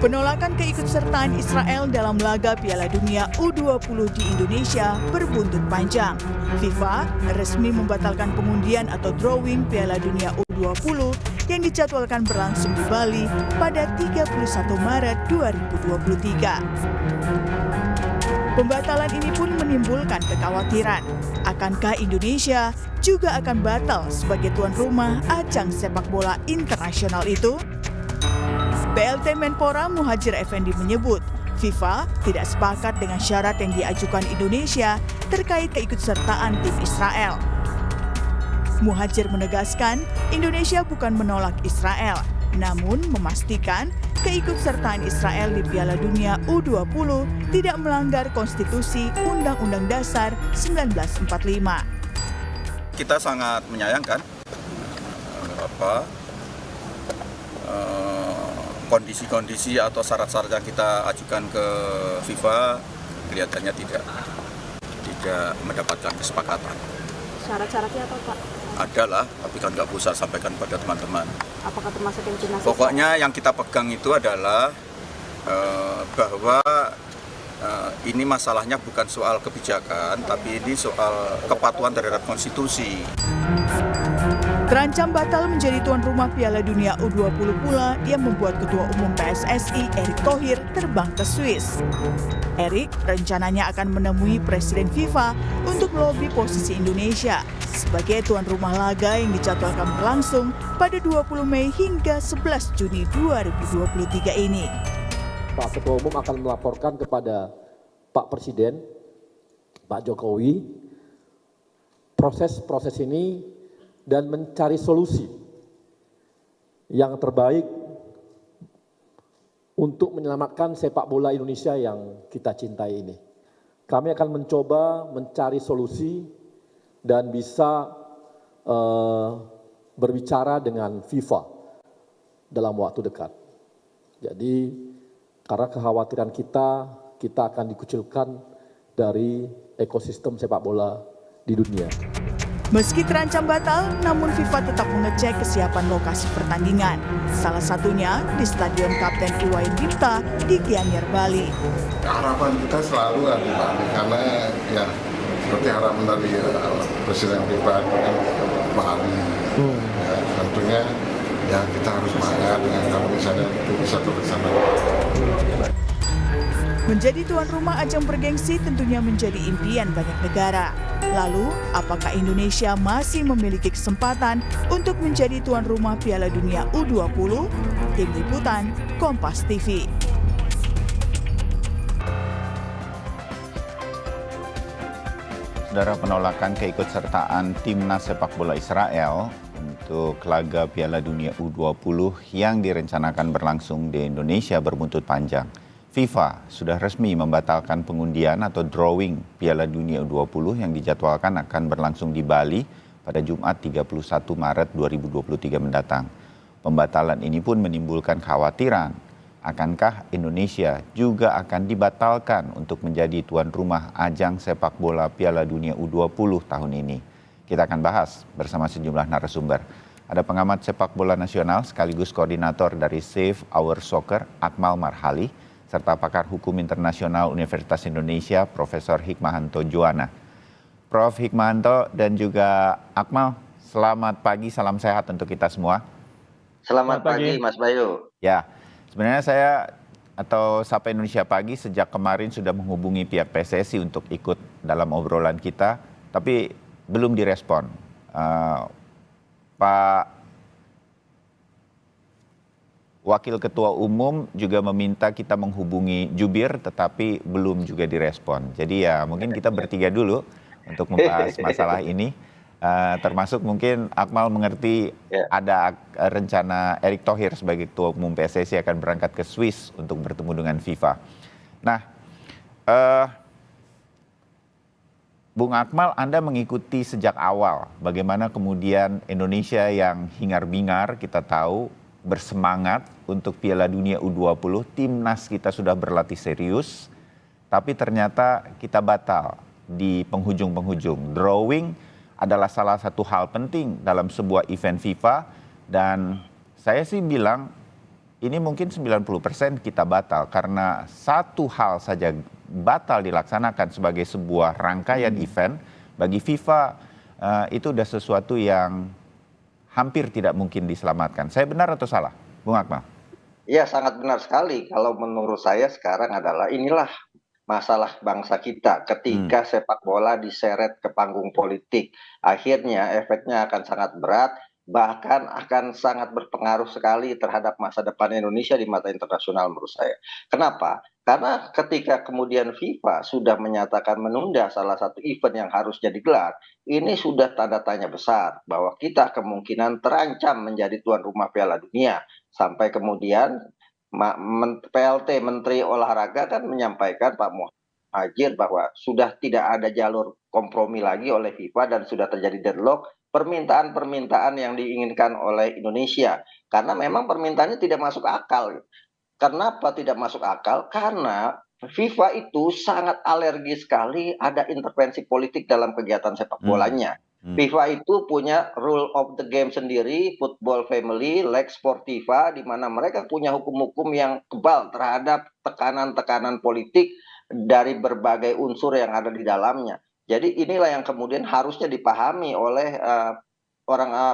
Penolakan keikutsertaan Israel dalam laga Piala Dunia U20 di Indonesia berbuntut panjang. FIFA resmi membatalkan pengundian atau drawing Piala Dunia U20 yang dijadwalkan berlangsung di Bali pada 31 Maret 2023. Pembatalan ini pun menimbulkan kekhawatiran. Akankah Indonesia juga akan batal sebagai tuan rumah ajang sepak bola internasional itu? PLT Menpora Muhadjir Effendi menyebut, FIFA tidak sepakat dengan syarat yang diajukan Indonesia terkait keikutsertaan tim Israel. Muhadjir menegaskan, Indonesia bukan menolak Israel, namun memastikan keikutsertaan Israel di Piala Dunia U20 tidak melanggar konstitusi Undang-Undang Dasar 1945. Kita sangat menyayangkan kondisi-kondisi atau syarat-syarat yang kita ajukan ke FIFA kelihatannya tidak mendapatkan kesepakatan. Syarat-syaratnya apa, Pak? Adalah, tapi kan nggak bisa sampaikan pada teman-teman. Apakah termasuk yang Cina? Pokoknya yang kita pegang itu adalah bahwa ini masalahnya bukan soal kebijakan, tapi ini soal kepatuhan terhadap konstitusi. Terancam batal menjadi tuan rumah Piala Dunia U20 pula yang membuat Ketua Umum PSSI Erick Thohir terbang ke Swiss. Erick rencananya akan menemui Presiden FIFA untuk melobi posisi Indonesia sebagai tuan rumah laga yang dijadwalkan berlangsung pada 20 Mei hingga 11 Juni 2023 ini. Pak Ketua Umum akan melaporkan kepada Pak Presiden, Pak Jokowi, proses ini dan mencari solusi yang terbaik untuk menyelamatkan sepak bola Indonesia yang kita cintai ini. Kami akan mencoba mencari solusi dan bisa berbicara dengan FIFA dalam waktu dekat. Jadi karena kekhawatiran kita akan dikucilkan dari ekosistem sepak bola di dunia. Meski terancam batal, namun FIFA tetap mengecek kesiapan lokasi pertandingan. Salah satunya di Stadion Kapten Iwayan Dipta di Gianyar, Bali. Harapan kita selalu ada di Bali, karena ya seperti harapan dari Presiden FIFA dengan Bali. Ya, tentunya ya kita harus semangat dengan kalau misalnya itu bisa terlaksana. Menjadi tuan rumah ajang bergengsi tentunya menjadi impian banyak negara. Lalu, apakah Indonesia masih memiliki kesempatan untuk menjadi tuan rumah Piala Dunia U20? Tim Liputan, Kompas TV. Saudara, penolakan keikutsertaan timnas sepak bola Israel untuk laga Piala Dunia U20 yang direncanakan berlangsung di Indonesia berbuntut panjang. FIFA sudah resmi membatalkan pengundian atau drawing Piala Dunia U20 yang dijadwalkan akan berlangsung di Bali pada Jumat 31 Maret 2023 mendatang. Pembatalan ini pun menimbulkan kekhawatiran, akankah Indonesia juga akan dibatalkan untuk menjadi tuan rumah ajang sepak bola Piala Dunia U20 tahun ini. Kita akan bahas bersama sejumlah narasumber. Ada pengamat sepak bola nasional sekaligus koordinator dari Save Our Soccer, Akmal Marhali, serta pakar hukum internasional Universitas Indonesia, Profesor Hikmahanto Juwana. Prof. Hikmahanto dan juga Akmal, selamat pagi, salam sehat untuk kita semua. Selamat pagi, Mas Bayu. Ya, sebenarnya saya atau Sapa Indonesia Pagi sejak kemarin sudah menghubungi pihak PSSI untuk ikut dalam obrolan kita, tapi belum direspon. Pak Wakil Ketua Umum juga meminta kita menghubungi jubir, tetapi belum juga direspon. Jadi ya mungkin kita bertiga dulu untuk membahas masalah ini. Termasuk mungkin Akmal mengerti ada rencana Erick Thohir sebagai Ketua Umum PSSI akan berangkat ke Swiss untuk bertemu dengan FIFA. Nah, Bung Akmal, Anda mengikuti sejak awal bagaimana kemudian Indonesia yang hingar-bingar kita tahu bersemangat untuk Piala Dunia U20, timnas kita sudah berlatih serius, tapi ternyata kita batal di penghujung-penghujung. Drawing adalah salah satu hal penting dalam sebuah event FIFA, dan saya sih bilang ini mungkin 90% kita batal karena satu hal saja batal dilaksanakan sebagai sebuah rangkaian event bagi FIFA itu udah sesuatu yang hampir tidak mungkin diselamatkan. Saya benar atau salah, Bung Akmal? Ya, sangat benar sekali. Kalau menurut saya sekarang adalah inilah masalah bangsa kita ketika sepak bola diseret ke panggung politik. Akhirnya efeknya akan sangat berat, bahkan akan sangat berpengaruh sekali terhadap masa depan Indonesia di mata internasional menurut saya. Kenapa? Karena ketika kemudian FIFA sudah menyatakan menunda salah satu event yang harusnya digelar, ini sudah tanda tanya besar bahwa kita kemungkinan terancam menjadi tuan rumah Piala Dunia. Sampai kemudian PLT Menteri Olahraga kan menyampaikan Pak Muhajir bahwa sudah tidak ada jalur kompromi lagi oleh FIFA dan sudah terjadi deadlock permintaan-permintaan yang diinginkan oleh Indonesia. Karena memang permintaannya tidak masuk akal. Kenapa tidak masuk akal? Karena FIFA itu sangat alergi sekali ada intervensi politik dalam kegiatan sepak bolanya. FIFA itu punya rule of the game sendiri, football family, leg sportiva, di mana mereka punya hukum-hukum yang kebal terhadap tekanan-tekanan politik dari berbagai unsur yang ada di dalamnya. Jadi inilah yang kemudian harusnya dipahami oleh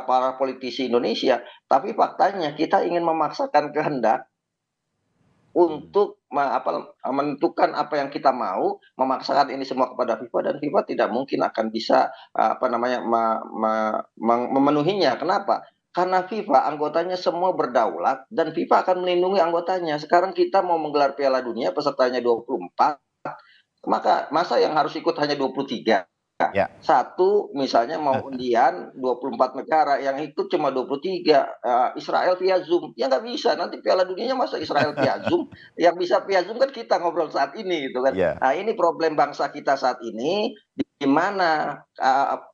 para politisi Indonesia. Tapi faktanya kita ingin memaksakan kehendak untuk menentukan apa yang kita mau, memaksakan ini semua kepada FIFA, dan FIFA tidak mungkin akan bisa memenuhinya. Kenapa? Karena FIFA anggotanya semua berdaulat dan FIFA akan melindungi anggotanya. Sekarang kita mau menggelar Piala Dunia, pesertanya 24, masa yang harus ikut hanya 23. Ya. Satu misalnya mau undian 24 negara, yang ikut cuma 23, Israel via Zoom. Ya nggak bisa, nanti Piala Dunianya masa Israel via Zoom. Yang bisa via Zoom kan kita ngobrol saat ini gitu kan. Nah, ini problem bangsa kita saat ini, di mana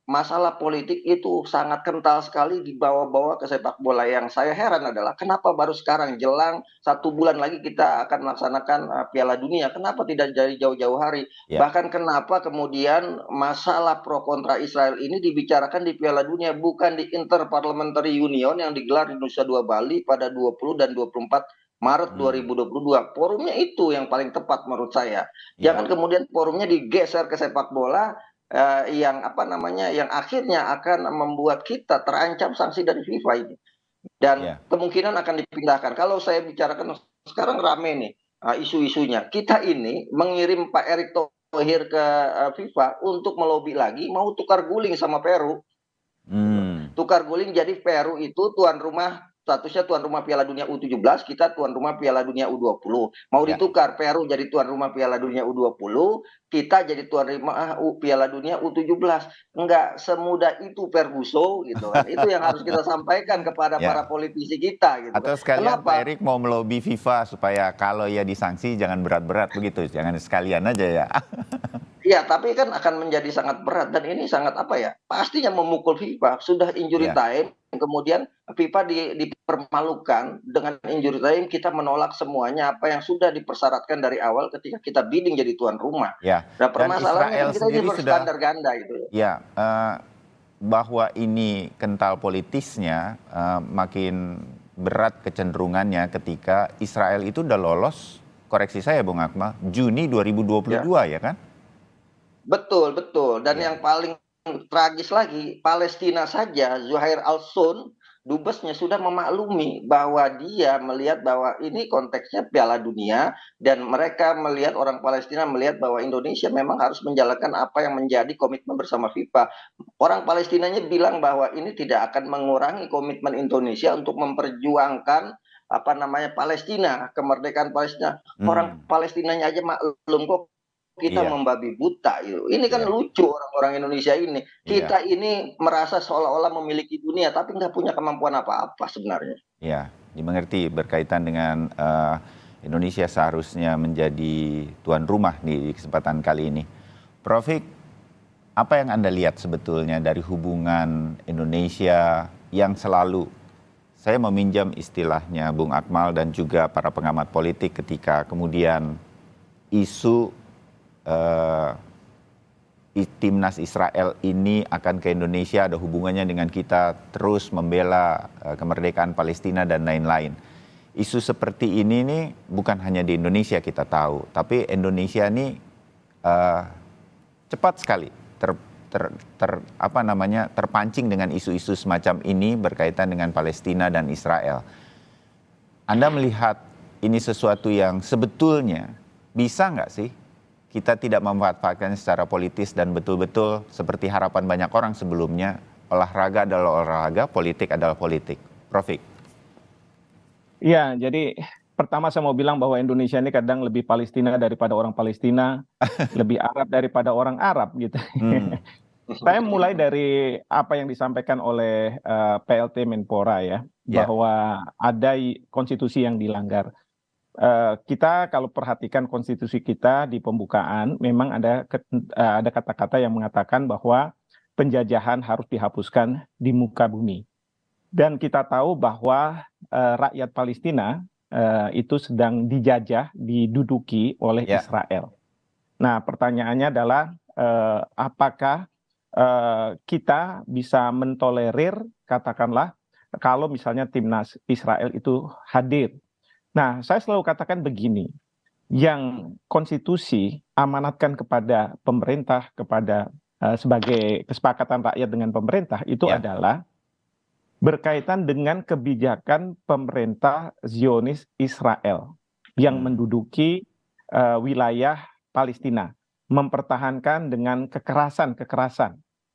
masalah politik itu sangat kental sekali dibawa-bawa ke sepak bola. Yang saya heran adalah kenapa baru sekarang jelang 1 bulan lagi kita akan melaksanakan Piala Dunia, kenapa tidak dari jauh-jauh hari? Bahkan kenapa kemudian masalah pro kontra Israel ini dibicarakan di Piala Dunia, bukan di Interparliamentary Union yang digelar di Nusa Dua Bali pada 20 dan 24 Maret 2022. Forumnya itu yang paling tepat menurut saya. Jangan kemudian forumnya digeser ke sepak bola yang akhirnya akan membuat kita terancam sanksi dari FIFA ini. Dan kemungkinan akan dipindahkan. Kalau saya bicarakan sekarang rame nih isu-isunya. Kita ini mengirim Pak Erick Thohir ke FIFA untuk melobi lagi mau tukar guling sama Peru. Tukar guling, jadi Peru itu tuan rumah, statusnya tuan rumah Piala Dunia U17, kita tuan rumah Piala Dunia U20. Mau ditukar, Peru jadi tuan rumah Piala Dunia U20, kita jadi tuan rumah Piala Dunia U17. Enggak semudah itu, Ferguson gitu kan. Itu yang harus kita sampaikan kepada para politisi kita gitu. Atau sekalian Pak Erick mau melobi FIFA supaya kalau ya disanksi jangan berat-berat begitu, jangan sekalian aja ya. Iya, tapi kan akan menjadi sangat berat, dan ini sangat pastinya memukul FIFA. Sudah injury time, kemudian FIFA dipermalukan dengan injury time. Kita menolak semuanya apa yang sudah dipersyaratkan dari awal ketika kita bidding jadi tuan rumah. Nah, permasalahannya kita ini berstandar ganda gitu. Ya, bahwa ini kental politisnya makin berat kecenderungannya ketika Israel itu udah lolos, koreksi saya Bung Akmal, Juni 2022 ya kan? Betul. Dan yang paling tragis lagi, Palestina saja, Zuhair Al-Sun, dubesnya sudah memaklumi bahwa dia melihat bahwa ini konteksnya Piala Dunia, dan mereka melihat, orang Palestina melihat bahwa Indonesia memang harus menjalankan apa yang menjadi komitmen bersama FIFA. Orang Palestinanya bilang bahwa ini tidak akan mengurangi komitmen Indonesia untuk memperjuangkan Palestina, kemerdekaan Palestina. Orang Palestinanya aja maklum kok. Kita membabi buta itu. Ini kan lucu orang-orang Indonesia ini. Kita ini merasa seolah-olah memiliki dunia, tapi nggak punya kemampuan apa-apa sebenarnya. Ya, dimengerti berkaitan dengan Indonesia seharusnya menjadi tuan rumah di kesempatan kali ini. Prof Hik, apa yang Anda lihat sebetulnya dari hubungan Indonesia yang selalu, saya meminjam istilahnya Bung Akmal dan juga para pengamat politik ketika kemudian isu timnas Israel ini akan ke Indonesia, ada hubungannya dengan kita terus membela kemerdekaan Palestina dan lain-lain. isu seperti ini nih bukan hanya di Indonesia kita tahu, tapi Indonesia nih cepat sekali terpancing dengan isu-isu semacam ini berkaitan dengan Palestina dan Israel. Anda melihat ini sesuatu yang sebetulnya bisa nggak sih kita tidak memanfaatkannya secara politis dan betul-betul seperti harapan banyak orang sebelumnya, olahraga adalah olahraga, politik adalah politik. Profik. Iya, jadi pertama saya mau bilang bahwa Indonesia ini kadang lebih Palestina daripada orang Palestina, lebih Arab daripada orang Arab gitu. Saya mulai dari apa yang disampaikan oleh PLT Menpora ya, bahwa ada konstitusi yang dilanggar. Kita kalau perhatikan konstitusi kita di pembukaan, memang ada kata-kata yang mengatakan bahwa penjajahan harus dihapuskan di muka bumi. Dan kita tahu bahwa rakyat Palestina itu sedang dijajah, diduduki oleh Israel. Nah, pertanyaannya adalah apakah kita bisa mentolerir, katakanlah, kalau misalnya timnas Israel itu hadir. Nah, saya selalu katakan begini, yang konstitusi amanatkan kepada pemerintah, kepada sebagai kesepakatan rakyat dengan pemerintah, itu adalah berkaitan dengan kebijakan pemerintah Zionis Israel yang menduduki wilayah Palestina, mempertahankan dengan kekerasan,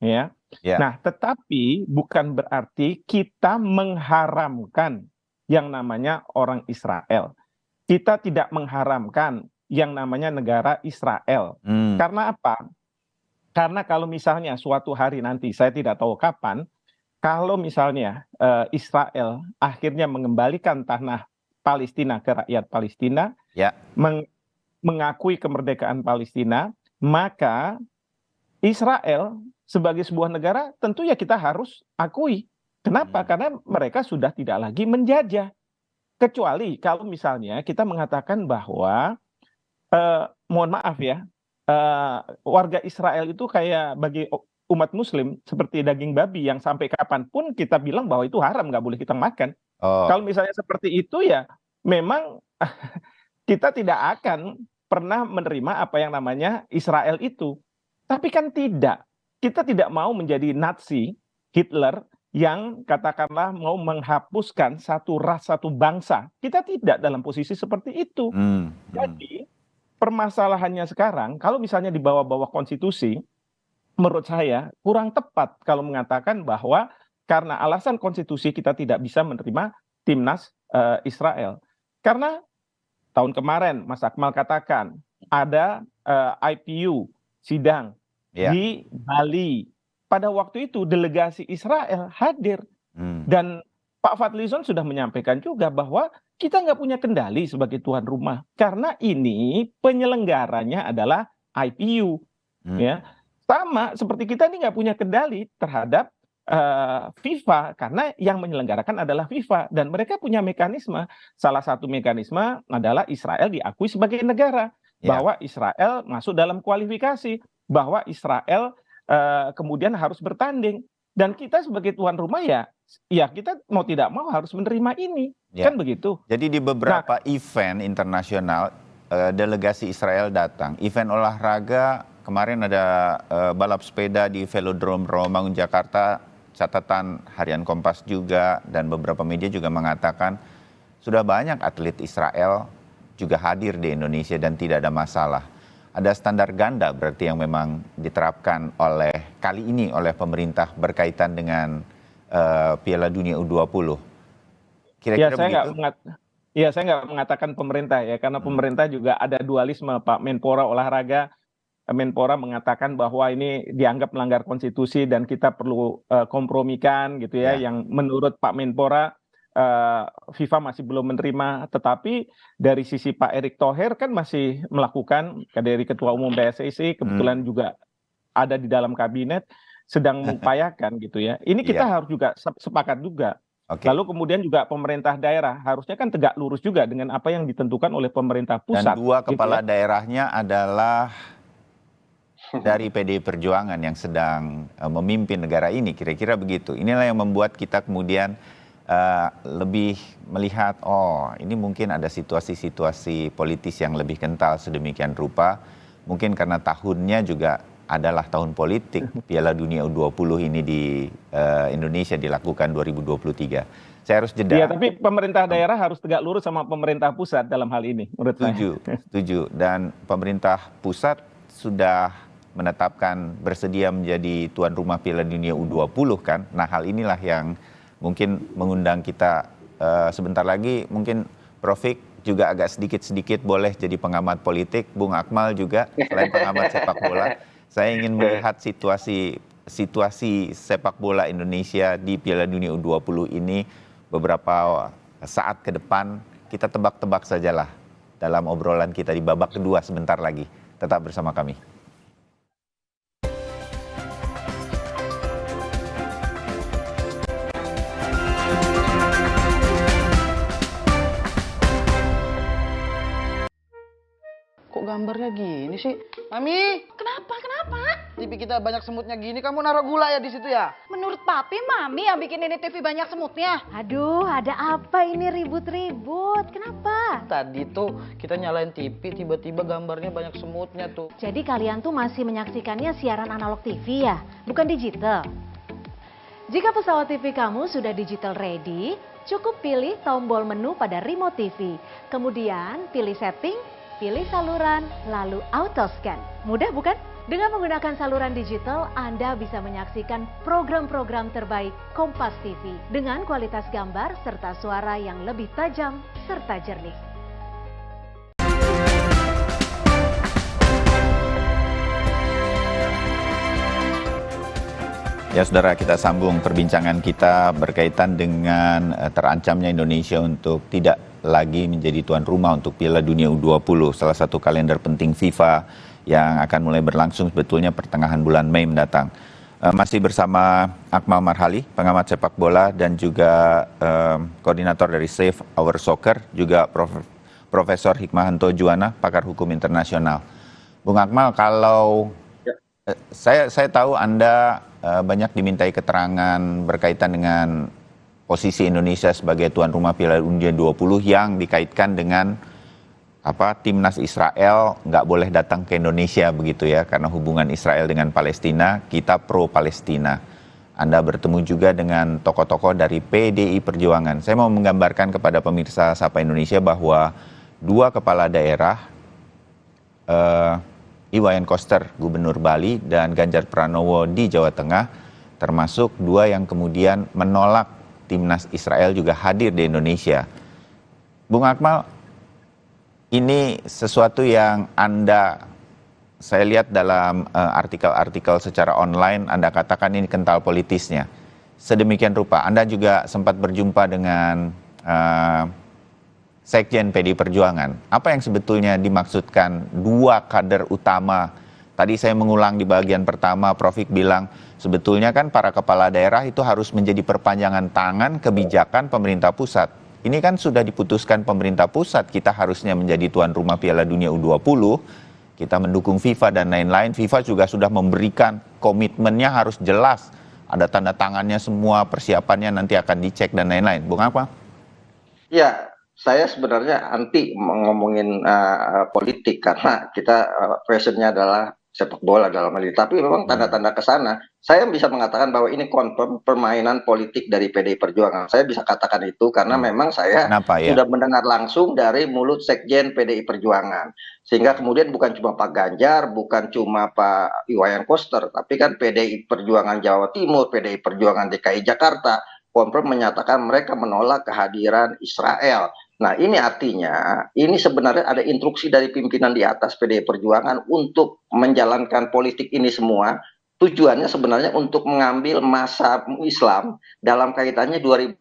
ya. Nah, tetapi bukan berarti kita mengharamkan yang namanya orang Israel. Kita tidak mengharamkan yang namanya negara Israel. Karena apa? Karena kalau misalnya suatu hari nanti, saya tidak tahu kapan, kalau misalnya Israel akhirnya mengembalikan tanah Palestina ke rakyat Palestina, mengakui kemerdekaan Palestina, maka Israel sebagai sebuah negara tentu ya kita harus akui. Kenapa? Karena mereka sudah tidak lagi menjajah. Kecuali kalau misalnya kita mengatakan bahwa, mohon maaf ya, warga Israel itu kayak bagi umat muslim seperti daging babi yang sampai kapanpun kita bilang bahwa itu haram, nggak boleh kita makan. Kalau misalnya seperti itu ya memang kita tidak akan pernah menerima apa yang namanya Israel itu. Tapi kan tidak. Kita tidak mau menjadi Nazi, Hitler, yang katakanlah mau menghapuskan satu ras, satu bangsa. Kita tidak dalam posisi seperti itu. Jadi permasalahannya sekarang, kalau misalnya di bawah-bawah konstitusi, menurut saya kurang tepat kalau mengatakan bahwa karena alasan konstitusi kita tidak bisa menerima timnas Israel. Karena tahun kemarin Mas Akmal katakan ada IPU sidang di Bali. Pada waktu itu delegasi Israel hadir dan Pak Fadlizon sudah menyampaikan juga bahwa kita nggak punya kendali sebagai tuan rumah karena ini penyelenggaranya adalah IPU, ya sama seperti kita ini nggak punya kendali terhadap FIFA karena yang menyelenggarakan adalah FIFA dan mereka punya mekanisme. Salah satu mekanisme adalah Israel diakui sebagai negara, bahwa Israel masuk dalam kualifikasi, bahwa Israel kemudian harus bertanding dan kita sebagai tuan rumah ya kita mau tidak mau harus menerima ini, kan begitu. Jadi di beberapa event internasional delegasi Israel datang, event olahraga kemarin ada balap sepeda di Velodrome Rawamangun Jakarta, catatan harian Kompas juga dan beberapa media juga mengatakan sudah banyak atlet Israel juga hadir di Indonesia dan tidak ada masalah. Ada standar ganda berarti yang memang diterapkan kali ini oleh pemerintah berkaitan dengan Piala Dunia U20. Kira-kira begitu? Saya nggak mengatakan pemerintah ya, karena pemerintah juga ada dualisme. Pak Menpora Olahraga, Menpora mengatakan bahwa ini dianggap melanggar konstitusi dan kita perlu kompromikan gitu ya. Yang menurut Pak Menpora FIFA masih belum menerima, tetapi dari sisi Pak Erick Thohir kan masih melakukan, dari Ketua Umum PSSI kebetulan juga ada di dalam kabinet, sedang mengupayakan gitu ya. Ini kita harus juga sepakat juga. Lalu kemudian juga pemerintah daerah harusnya kan tegak lurus juga dengan apa yang ditentukan oleh pemerintah pusat. Dan dua kepala daerahnya adalah dari PDI Perjuangan yang sedang memimpin negara ini, kira-kira begitu. Inilah yang membuat kita kemudian lebih melihat, oh ini mungkin ada situasi-situasi politis yang lebih kental sedemikian rupa, mungkin karena tahunnya juga adalah tahun politik, Piala Dunia U20 ini di Indonesia dilakukan 2023. Saya harus jeda. Iya, tapi pemerintah daerah harus tegak lurus sama pemerintah pusat dalam hal ini, menurut saya. Setuju. Dan pemerintah pusat sudah menetapkan bersedia menjadi tuan rumah Piala Dunia U20 kan. Nah, hal inilah yang mungkin mengundang kita sebentar lagi, mungkin Prof. juga agak sedikit-sedikit boleh jadi pengamat politik, Bung Akmal juga selain pengamat sepak bola. Saya ingin melihat situasi sepak bola Indonesia di Piala Dunia U20 ini beberapa saat ke depan. Kita tebak-tebak sajalah dalam obrolan kita di babak kedua sebentar lagi. Tetap bersama kami. Kok gambarnya gini sih? Mami, Kenapa? TV kita banyak semutnya gini, kamu naruh gula ya di situ ya? Menurut Papi, Mami yang bikin ini TV banyak semutnya. Aduh, ada apa ini ribut-ribut? Kenapa? Tadi tuh kita nyalain TV, tiba-tiba gambarnya banyak semutnya tuh. Jadi kalian tuh masih menyaksikannya siaran analog TV ya? Bukan digital? Jika pesawat TV kamu sudah digital ready, cukup pilih tombol menu pada remote TV. Kemudian pilih setting, pilih saluran, lalu auto scan. Mudah bukan? Dengan menggunakan saluran digital, Anda bisa menyaksikan program-program terbaik Kompas TV dengan kualitas gambar serta suara yang lebih tajam serta jernih. Ya saudara, kita sambung perbincangan kita berkaitan dengan terancamnya Indonesia untuk tidak lagi menjadi tuan rumah untuk Piala Dunia U20, salah satu kalender penting FIFA yang akan mulai berlangsung sebetulnya pertengahan bulan Mei mendatang. Masih bersama Akmal Marhali, pengamat sepak bola dan juga koordinator dari Save Our Soccer, juga Profesor Hikmahanto Juwana, pakar hukum internasional. Bung Akmal, kalau saya tahu Anda banyak dimintai keterangan berkaitan dengan posisi Indonesia sebagai tuan rumah Piala Dunia 20 yang dikaitkan dengan timnas Israel nggak boleh datang ke Indonesia begitu ya, karena hubungan Israel dengan Palestina, kita pro Palestina. Anda bertemu juga dengan tokoh-tokoh dari PDI Perjuangan. Saya mau menggambarkan kepada pemirsa Sapa Indonesia bahwa dua kepala daerah, Iwayan Koster, Gubernur Bali, dan Ganjar Pranowo di Jawa Tengah, termasuk dua yang kemudian menolak timnas Israel juga hadir di Indonesia. Bung Akmal, ini sesuatu yang saya lihat dalam artikel-artikel secara online, Anda katakan ini kental politisnya. Sedemikian rupa, Anda juga sempat berjumpa dengan Sekjen PDI Perjuangan. Apa yang sebetulnya dimaksudkan dua kader utama? Tadi saya mengulang di bagian pertama, Prof. bilang sebetulnya kan para kepala daerah itu harus menjadi perpanjangan tangan kebijakan pemerintah pusat. Ini kan sudah diputuskan pemerintah pusat, kita harusnya menjadi tuan rumah Piala Dunia U20, kita mendukung FIFA dan lain-lain. FIFA juga sudah memberikan komitmennya harus jelas, ada tanda tangannya semua, persiapannya nanti akan dicek dan lain-lain. Bung apa? Ya, saya sebenarnya anti ngomongin politik karena kita passionnya adalah sepak bola dalam hal ini. Tapi memang tanda-tanda ke sana, saya bisa mengatakan bahwa ini confirm permainan politik dari PDI Perjuangan. Saya bisa katakan itu karena memang saya sudah mendengar langsung dari mulut Sekjen PDI Perjuangan. Sehingga kemudian bukan cuma Pak Ganjar, bukan cuma Pak Iwayan Koster, tapi kan PDI Perjuangan Jawa Timur, PDI Perjuangan DKI Jakarta, confirm menyatakan mereka menolak kehadiran Israel. Nah, ini artinya, ini sebenarnya ada instruksi dari pimpinan di atas PDI Perjuangan untuk menjalankan politik ini semua. Tujuannya sebenarnya untuk mengambil masa Islam dalam kaitannya 2024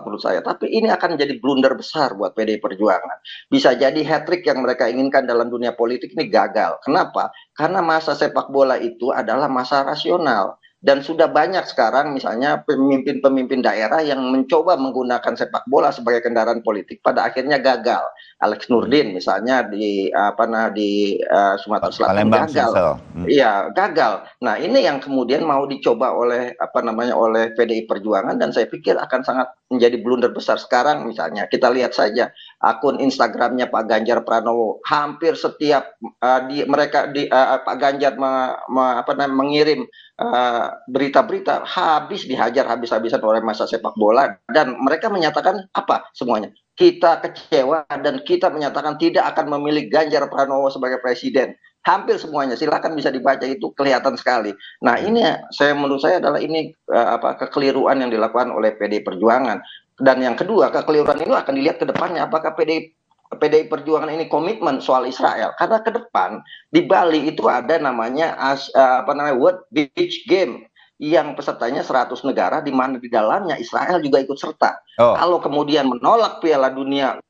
menurut saya. Tapi ini akan jadi blunder besar buat PDI Perjuangan. Bisa jadi hat-trick yang mereka inginkan dalam dunia politik ini gagal. Kenapa? Karena masa sepak bola itu adalah masa rasional. Dan sudah banyak sekarang misalnya pemimpin-pemimpin daerah yang mencoba menggunakan sepak bola sebagai kendaraan politik, pada akhirnya gagal. Alex Nurdin misalnya di Sumatera Selatan Palembang, gagal. Sumsel. Iya, gagal. Nah, ini yang kemudian mau dicoba oleh oleh PDI Perjuangan, dan saya pikir akan sangat menjadi blunder besar. Sekarang misalnya kita lihat saja akun Instagramnya Pak Ganjar Pranowo, hampir setiap Pak Ganjar mengirim berita-berita habis dihajar habis-habisan oleh masa sepak bola, dan mereka menyatakan apa semuanya? Kita kecewa dan kita menyatakan tidak akan memilih Ganjar Pranowo sebagai presiden. Hampir semuanya, silakan bisa dibaca, itu kelihatan sekali. Nah, ini menurut saya adalah ini kekeliruan yang dilakukan oleh PDI Perjuangan. Dan yang kedua, kekeliruan ini akan dilihat ke depannya, apakah PDI Perjuangan ini komitmen soal Israel. Karena ke depan di Bali itu ada namanya World Beach Game yang pesertanya 100 negara, di mana di dalamnya Israel juga ikut serta. Kalau kemudian menolak Piala Dunia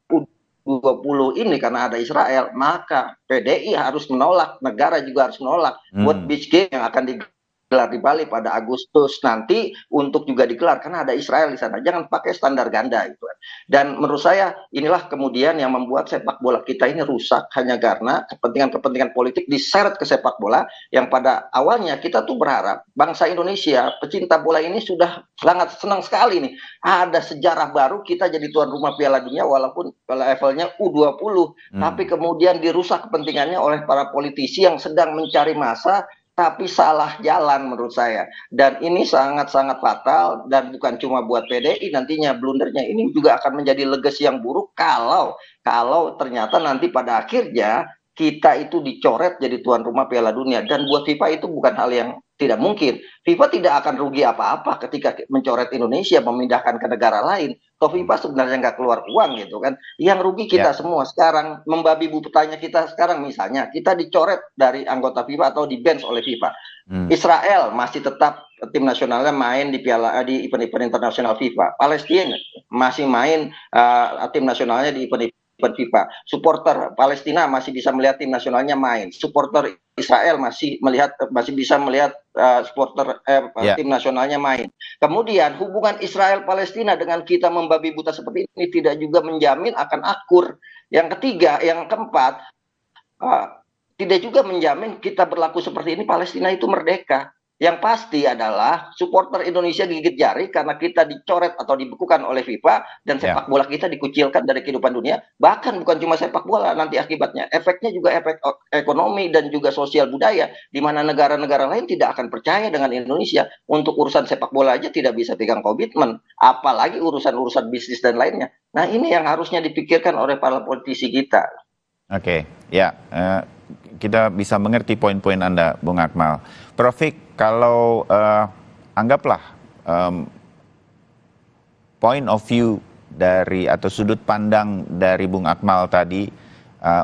U20 ini karena ada Israel, maka PDI harus menolak, negara juga harus menolak World Beach Game yang akan digelar di Bali pada Agustus nanti, untuk juga digelar karena ada Israel di sana. Jangan pakai standar ganda itu. Dan menurut saya inilah kemudian yang membuat sepak bola kita ini rusak, hanya karena kepentingan-kepentingan politik diseret ke sepak bola, yang pada awalnya kita tuh berharap bangsa Indonesia, pecinta bola ini sudah sangat senang sekali nih ada sejarah baru, kita jadi tuan rumah Piala Dunia walaupun levelnya U20, tapi kemudian dirusak kepentingannya oleh para politisi yang sedang mencari masa tapi salah jalan menurut saya. Dan ini sangat-sangat fatal, dan bukan cuma buat PDI, nantinya blundernya ini juga akan menjadi legacy yang buruk kalau ternyata nanti pada akhirnya kita itu dicoret jadi tuan rumah Piala Dunia. Dan buat FIFA itu bukan hal yang tidak mungkin. FIFA tidak akan rugi apa-apa ketika mencoret Indonesia, memindahkan ke negara lain. Toh FIFA sebenarnya nggak keluar uang gitu kan. Yang rugi kita semua sekarang, membabi butanya kita sekarang. Misalnya kita dicoret dari anggota FIFA atau di-bench oleh FIFA. Israel masih tetap tim nasionalnya main di event-event internasional FIFA. Palestina masih main tim nasionalnya di event FIFA. Supporter Palestina masih bisa melihat tim nasionalnya main. Supporter Israel masih bisa melihat supporter tim nasionalnya main. Kemudian hubungan Israel Palestina dengan kita membabi buta seperti ini tidak juga menjamin akan akur. Yang ketiga, yang keempat, tidak juga menjamin kita berlaku seperti ini Palestina itu merdeka. Yang pasti adalah supporter Indonesia gigit jari karena kita dicoret atau dibekukan oleh FIFA, dan sepak bola kita dikucilkan dari kehidupan dunia. Bahkan bukan cuma sepak bola, nanti akibatnya efeknya juga efek ekonomi dan juga sosial budaya, di mana negara-negara lain tidak akan percaya dengan Indonesia. Untuk urusan sepak bola aja tidak bisa pegang komitmen, apalagi urusan-urusan bisnis dan lainnya. Nah, ini yang harusnya dipikirkan oleh para politisi kita. Oke, ya, kita bisa mengerti poin-poin Anda, Bung Akmal. Prof Fik, kalau anggaplah point of view dari atau sudut pandang dari Bung Akmal tadi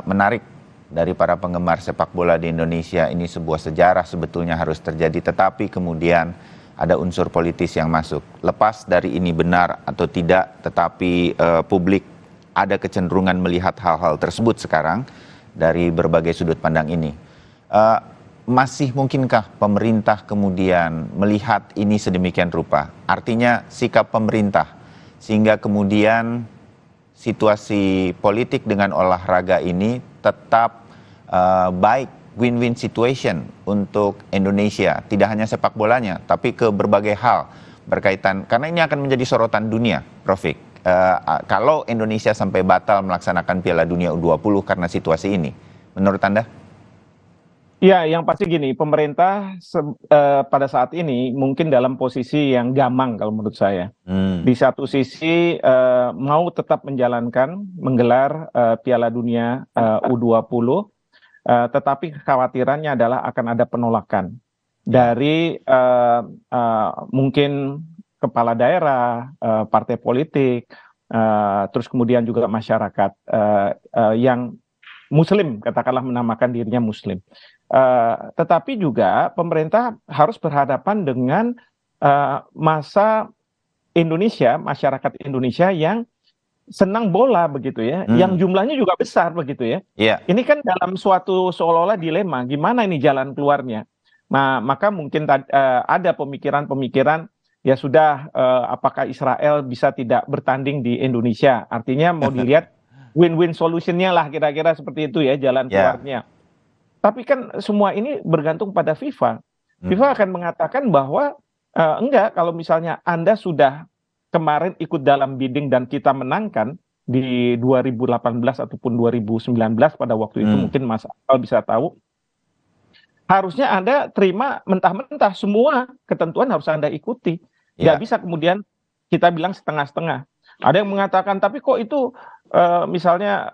menarik dari para penggemar sepak bola di Indonesia, ini sebuah sejarah sebetulnya harus terjadi, tetapi kemudian ada unsur politis yang masuk. Lepas dari ini benar atau tidak, tetapi publik ada kecenderungan melihat hal-hal tersebut sekarang dari berbagai sudut pandang ini. Masih mungkinkah pemerintah kemudian melihat ini sedemikian rupa? Artinya sikap pemerintah sehingga kemudian situasi politik dengan olahraga ini tetap baik, win-win situation untuk Indonesia. Tidak hanya sepak bolanya, tapi ke berbagai hal berkaitan, karena ini akan menjadi sorotan dunia, Prof Fik. Kalau Indonesia sampai batal melaksanakan Piala Dunia U20 karena situasi ini, menurut Anda? Ya, yang pasti gini, pemerintah pada saat ini mungkin dalam posisi yang gamang kalau menurut saya. Di satu sisi mau tetap menggelar Piala Dunia U20, tetapi kekhawatirannya adalah akan ada penolakan dari mungkin kepala daerah, partai politik, terus kemudian juga masyarakat yang Muslim, katakanlah menamakan dirinya Muslim. Tetapi juga pemerintah harus berhadapan dengan masa Indonesia, masyarakat Indonesia yang senang bola begitu ya, yang jumlahnya juga besar begitu ya. Ini kan dalam suatu seolah-olah dilema, gimana ini jalan keluarnya? Nah, maka mungkin ada pemikiran-pemikiran ya sudah, apakah Israel bisa tidak bertanding di Indonesia? Artinya mau dilihat win-win solutionnya lah, kira-kira seperti itu ya jalan keluarnya. Tapi kan semua ini bergantung pada FIFA. FIFA akan mengatakan bahwa enggak, kalau misalnya Anda sudah kemarin ikut dalam bidding dan kita menangkan di 2018 ataupun 2019 pada waktu itu, mungkin Mas Akmal bisa tahu, harusnya Anda terima mentah-mentah, semua ketentuan harus Anda ikuti. Nggak bisa kemudian kita bilang setengah-setengah. Ada yang mengatakan, tapi kok itu misalnya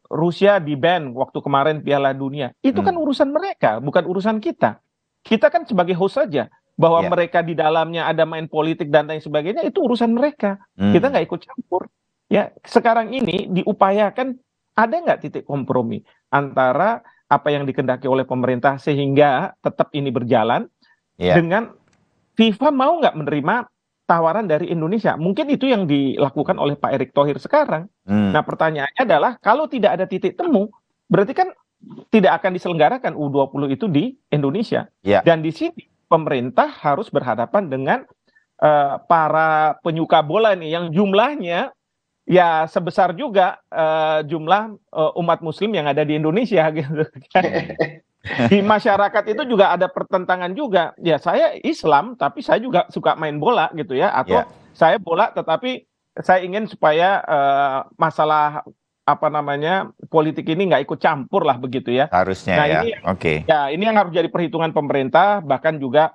Rusia di-ban waktu kemarin Piala Dunia. Itu kan urusan mereka, bukan urusan kita. Kita kan sebagai host saja. Bahwa mereka di dalamnya ada main politik dan lain sebagainya, itu urusan mereka. Kita nggak ikut campur. Ya, sekarang ini diupayakan, ada nggak titik kompromi antara apa yang dikehendaki oleh pemerintah sehingga tetap ini berjalan, dengan FIFA mau nggak menerima tawaran dari Indonesia. Mungkin itu yang dilakukan oleh Pak Erick Thohir sekarang. Nah, pertanyaannya adalah, kalau tidak ada titik temu, berarti kan tidak akan diselenggarakan U20 itu di Indonesia. Dan di sini pemerintah harus berhadapan dengan para penyuka bola nih, yang jumlahnya ya sebesar juga jumlah umat muslim yang ada di Indonesia gitu kan. Di masyarakat itu juga ada pertentangan juga. Ya, saya Islam tapi saya juga suka main bola gitu ya, atau saya bola tetapi saya ingin supaya masalah politik ini nggak ikut campur lah begitu ya. Harusnya ini, ya, ini yang harus jadi perhitungan pemerintah, bahkan juga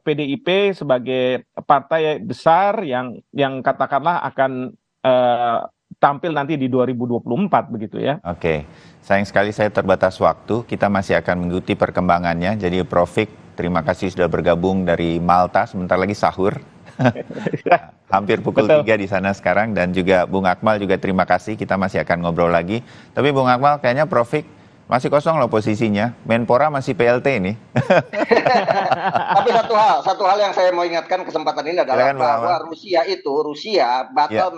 PDIP sebagai partai besar yang katakanlah akan tampil nanti di 2024 begitu ya. Sayang sekali saya terbatas waktu. Kita masih akan mengikuti perkembangannya. Jadi Prof. Fik, terima kasih sudah bergabung dari Malta. Sebentar lagi sahur. Hampir pukul 3 di sana sekarang. Dan juga Bung Akmal juga terima kasih. Kita masih akan ngobrol lagi. Tapi Bung Akmal, kayaknya Prof. Fik masih kosong loh posisinya. Menpora masih PLT ini. Tapi satu hal yang saya mau ingatkan kesempatan ini adalah bahwa Rusia batal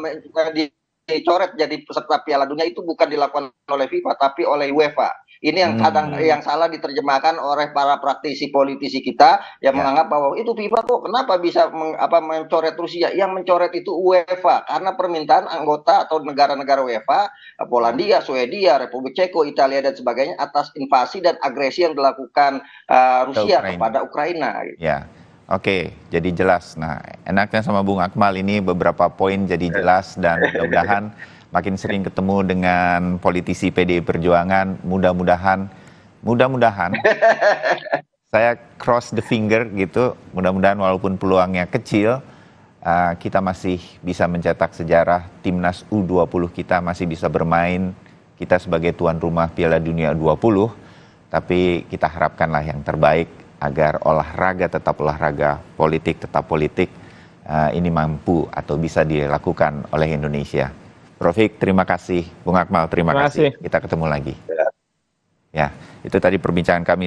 dicoret jadi peserta Piala Dunia itu bukan dilakukan oleh FIFA tapi oleh UEFA. Ini yang kadang yang salah diterjemahkan oleh para praktisi politisi kita yang menganggap bahwa itu FIFA kok kenapa bisa mencoret Rusia. Yang mencoret itu UEFA karena permintaan anggota atau negara-negara UEFA, Polandia, Swedia, Republik Ceko, Italia dan sebagainya atas invasi dan agresi yang dilakukan Rusia kepada Ukraina. Jadi jelas. Nah, enaknya sama Bung Akmal ini beberapa poin jadi jelas dan mudah-mudahan makin sering ketemu dengan politisi PDI Perjuangan, mudah-mudahan saya cross the finger gitu, mudah-mudahan walaupun peluangnya kecil, kita masih bisa mencetak sejarah. Timnas U20 kita masih bisa bermain, kita sebagai tuan rumah Piala Dunia 20, tapi kita harapkanlah yang terbaik agar olahraga tetap olahraga, politik tetap politik, ini mampu atau bisa dilakukan oleh Indonesia. Prof. Fik, terima kasih. Bung Akmal, terima kasih. Kita ketemu lagi. Ya, itu tadi perbincangan kami.